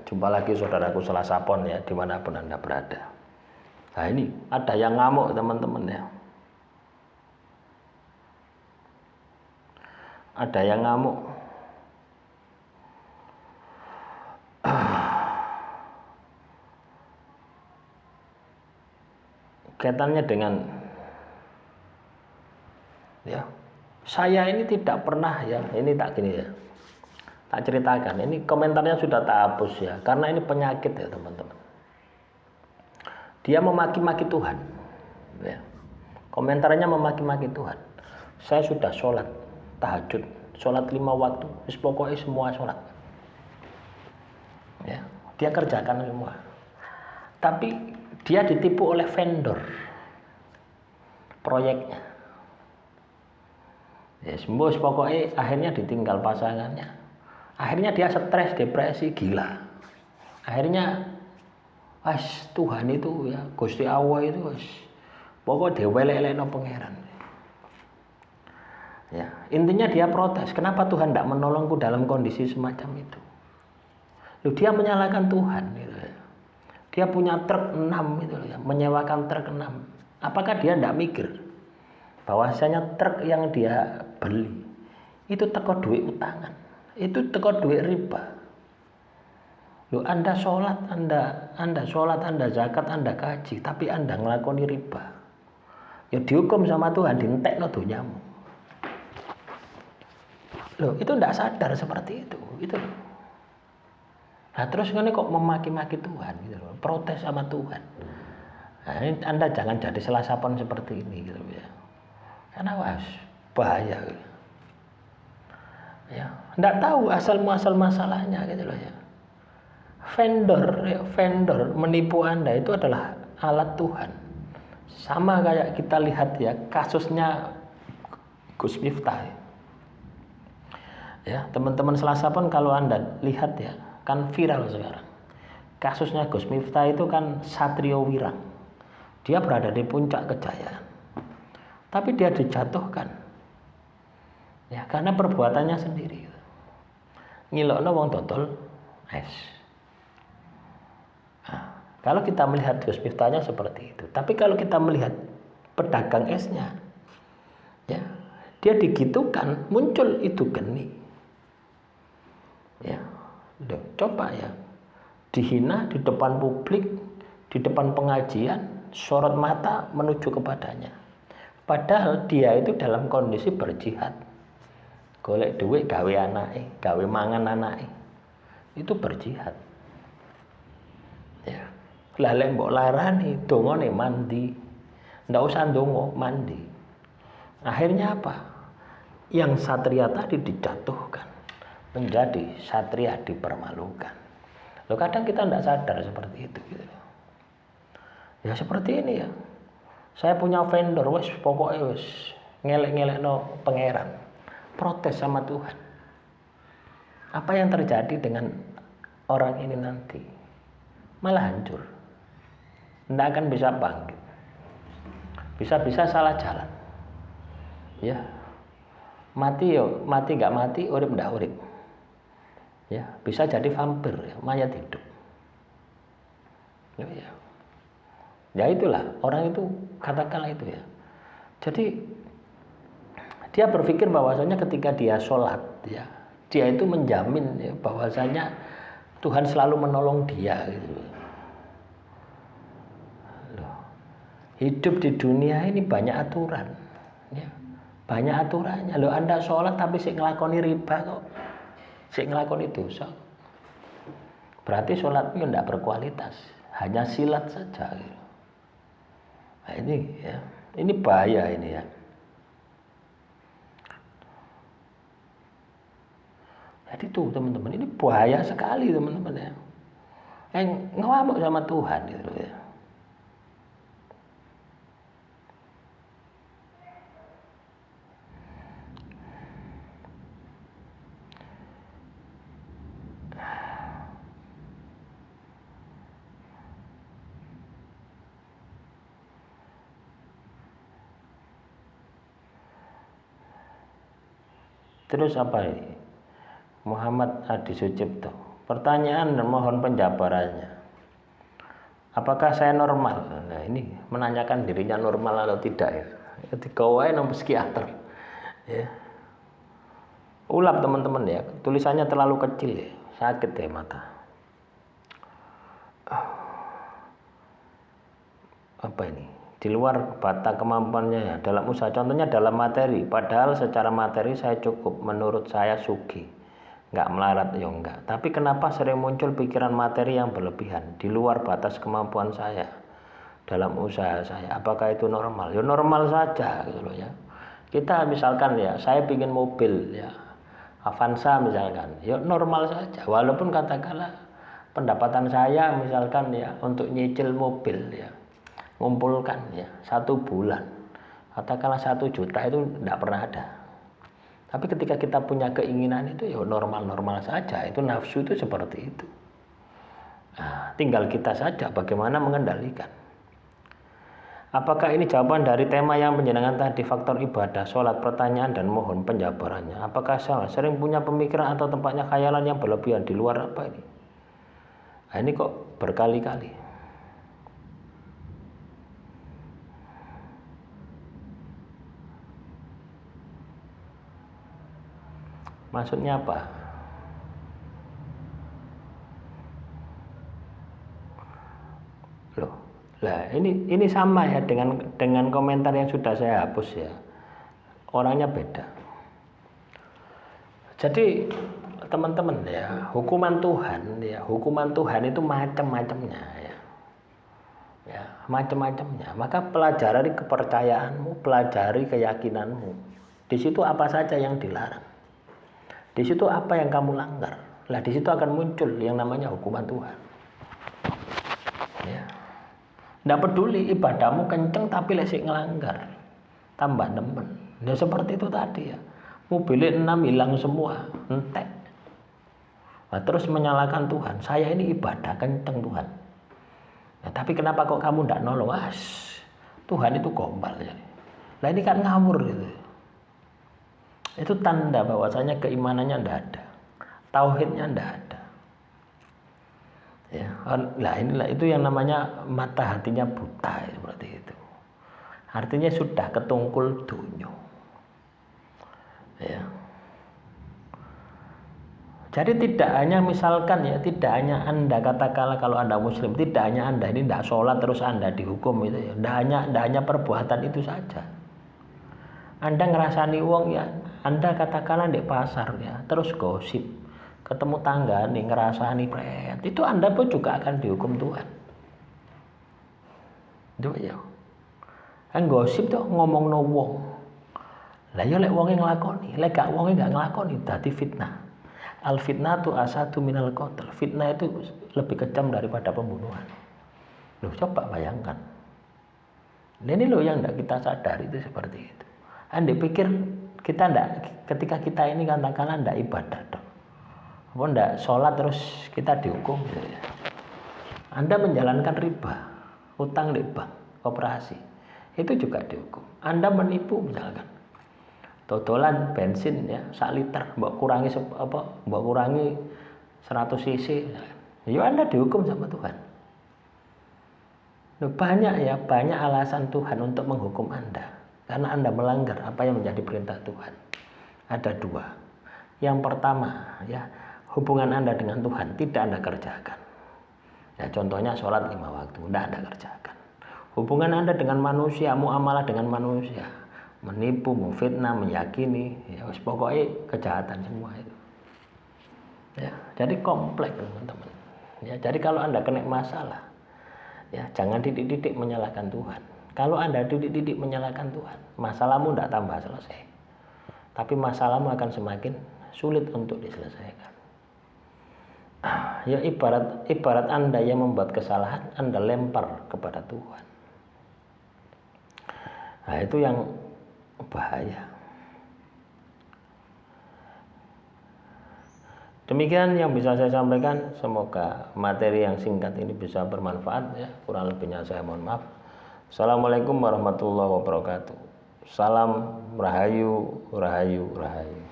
jumpa lagi saudaraku Selasa Pon ya, dimanapun Anda berada. Nah ini ada yang ngamuk teman-teman ya. Ada yang ngamuk. Kaitannya dengan ya, saya ini tidak pernah ya, ini tak gini ya, tak ceritakan, ini komentarnya sudah tak hapus ya, karena ini penyakit ya teman-teman. Dia memaki-maki Tuhan ya. Komentarnya memaki-maki Tuhan. Saya sudah sholat tahajud, sholat 5 waktu, pokoknya semua sholat ya, dia kerjakan semua. Tapi dia ditipu oleh vendor proyeknya. Ya, sembuh pokoknya akhirnya ditinggal pasangannya. Akhirnya dia stres, depresi, gila. Akhirnya Tuhan itu ya, Gusti Allah itu pokoknya dewelek-elekno pangeran. Ya, intinya dia protes, kenapa Tuhan tidak menolongku dalam kondisi semacam itu. Loh, dia menyalahkan Tuhan gitu ya. Dia punya truk 6 gitu ya, menyewakan truk 6. Apakah dia tidak mikir bahwasanya truk yang dia beli itu teko duit utangan, itu teko duit riba. Loh, Anda sholat, Anda sholat, Anda zakat, Anda kaji, tapi Anda ngelakoni riba. Ya dihukum sama Tuhan, dientekno donyamu. Loh, itu tidak sadar seperti itu, gitu loh. Nah terus ini kok memaki-maki Tuhan gitu loh, protes sama Tuhan. Nah, ini Anda jangan jadi Selasa Pon seperti ini gitu ya. Karena bahaya gitu. Ya, enggak tahu asal muasal masalahnya gitu loh ya. Vendor menipu Anda itu adalah alat Tuhan. Sama kayak kita lihat ya kasusnya Gus Miftah. Ya, teman-teman Selasa Pon kalau Anda lihat ya, kan viral sekarang. Kasusnya Gus Miftah itu kan Satrio Wirang. Dia berada di puncak kejayaan. Tapi dia dijatuhkan. Ya, karena perbuatannya sendiri. Ngilokno wong dodol es. Nah, kalau kita melihat Gus Miftahnya seperti itu. Tapi kalau kita melihat pedagang esnya, ya, dia digitukan, muncul itu geni. Ya, loh, coba ya, dihina di depan publik, di depan pengajian, sorot mata menuju kepadanya. Padahal dia itu dalam kondisi berjihad, golek duit gawe anake, gawe mangan anake, itu berjihad. Ya, lah lek mbok larani dongane mandi, ndak usah ndonga, mandi. Akhirnya apa? Yang satria tadi dijatuhkan, menjadi satria dipermalukan. Loh, kadang kita tidak sadar seperti itu gitu. Ya seperti ini ya. Saya punya vendor pokoknya ngelek-ngelekno pangeran. Protes sama Tuhan. Apa yang terjadi dengan orang ini nanti? Malah hancur. Tidak akan bisa bangkit. Bisa-bisa salah jalan. Ya. Mati yo, mati nggak mati, urip ndak urip. Ya, bisa jadi vampir, ya, mayat hidup. Ya. Ya itulah, orang itu katakanlah itu ya. Jadi dia berpikir bahwasanya ketika dia sholat, ya, dia itu menjamin ya, bahwasanya Tuhan selalu menolong dia gitu. Loh, hidup di dunia ini banyak aturan, ya, banyak aturannya. Loh, Anda sholat tapi sik ngelakoni riba kok. Sik ngelakoni dosa. Berarti sholatnya tidak berkualitas, hanya silat saja. Nah ini ya, ini bahaya ini ya. Jadi tuh teman-teman, ini bahaya sekali teman-teman ya. Ngamuk sama Tuhan gitu ya. Terus apa ini? Muhammad Adi Sucipto, Pertanyaan dan mohon penjabarannya. Apakah saya normal? Nah, ini menanyakan dirinya normal atau tidak ya. Ketika wae nang psikiater. Ya. Ulap teman-teman ya. Tulisannya terlalu kecil ya. Sakit ya mata. Apa ini? Di luar batas kemampuannya ya, dalam usaha, contohnya dalam materi, padahal secara materi saya cukup, menurut saya sugih, nggak melarat ya enggak, tapi kenapa sering muncul pikiran materi yang berlebihan di luar batas kemampuan saya dalam usaha saya, apakah itu normal? Ya normal saja gitu loh ya. Kita misalkan ya, saya pingin mobil ya Avanza misalkan, ya normal saja, walaupun katakanlah pendapatan saya misalkan ya untuk nyicil mobil ya ngumpulkan ya 1 bulan katakanlah 1 juta itu tidak pernah ada, tapi ketika kita punya keinginan itu ya normal-normal saja, itu nafsu itu seperti itu. Nah, tinggal kita saja bagaimana mengendalikan. Apakah ini jawaban dari tema yang penjenengan tadi, faktor ibadah, sholat, pertanyaan dan mohon penjabarannya? Apakah saya sering punya pemikiran atau tempatnya khayalan yang berlebihan di luar apa ini? Nah, ini kok berkali-kali. Maksudnya apa? Loh, lah ini sama ya dengan komentar yang sudah saya hapus ya. Orangnya beda. Jadi teman-teman ya, hukuman Tuhan itu macam-macamnya ya. Ya, macam-macamnya. Maka pelajari kepercayaanmu, pelajari keyakinanmu. Di situ apa saja yang dilarang. Di situ apa yang kamu langgar. Lah di situ akan muncul yang namanya hukuman Tuhan. Ya. Nggak peduli ibadahmu kenceng tapi lesik ngelanggar, tambah nemen. Ya seperti itu tadi ya. Mobilnya 6 hilang semua, entek. Nah, terus menyalahkan Tuhan. Saya ini ibadah kenceng Tuhan. Nah, tapi kenapa kok kamu nggak nolong? Tuhan itu gombal ya. Nah ini kan ngawur gitu. Itu tanda bahwasanya keimanannya ndak ada, tauhidnya ndak ada. Ya, nah inilah itu yang namanya mata hatinya buta ya, seperti itu. Artinya sudah ketungkul dunyo. Ya. Jadi tidak hanya misalkan ya, tidak hanya Anda katakanlah kalau Anda muslim, tidak hanya Anda ini tidak sholat terus Anda dihukum itu ya. Tidak hanya perbuatan itu saja. Anda ngerasani wong ya, Anda katakanlah di pasar ya, terus gosip, ketemu tangga nih ngerasani pret, itu Anda pun juga akan dihukum Tuhan. Itu ya. Kan gosip tuh ngomong no wong. Lah ya lek wonge nglakoni, lek gak wonge gak nglakoni dadi fitnah. Al fitnah tu asatu minal qatl. Fitnah itu lebih kejam daripada pembunuhan. Loh coba bayangkan. Nah, ini loh yang tidak kita sadari itu seperti itu. Anda pikir kita ndak, ketika kita ini katakanlah ndak ibadah dong, apa ndak sholat terus kita dihukum gitu ya. Anda menjalankan riba, utang di bank, operasi, itu juga dihukum. Anda menipu misalkan, totolan bensin ya 1 liter, mbok kurangi 100 cc, ya Anda dihukum sama Tuhan. Banyak alasan Tuhan untuk menghukum Anda. Karena Anda melanggar apa yang menjadi perintah Tuhan. Ada 2. Yang pertama, ya, hubungan Anda dengan Tuhan tidak Anda kerjakan. Ya, contohnya sholat 5 waktu, tidak Anda kerjakan. Hubungan Anda dengan manusia, muamalah dengan manusia, menipu, memfitnah, meyakini, ya, pokoknya kejahatan semua itu. Ya, jadi kompleks teman-teman. Ya, jadi kalau Anda kena masalah, ya, jangan didik-didik menyalahkan Tuhan. Kalau Anda didik-didik menyalahkan Tuhan, masalahmu tidak tambah selesai, tapi masalahmu akan semakin sulit untuk diselesaikan. Ya ibarat Anda yang membuat kesalahan, Anda lempar kepada Tuhan. Nah itu yang bahaya. Demikian yang bisa saya sampaikan. Semoga materi yang singkat ini bisa bermanfaat ya. Kurang lebihnya saya mohon maaf. Assalamualaikum warahmatullahi wabarakatuh. Salam rahayu, rahayu, rahayu.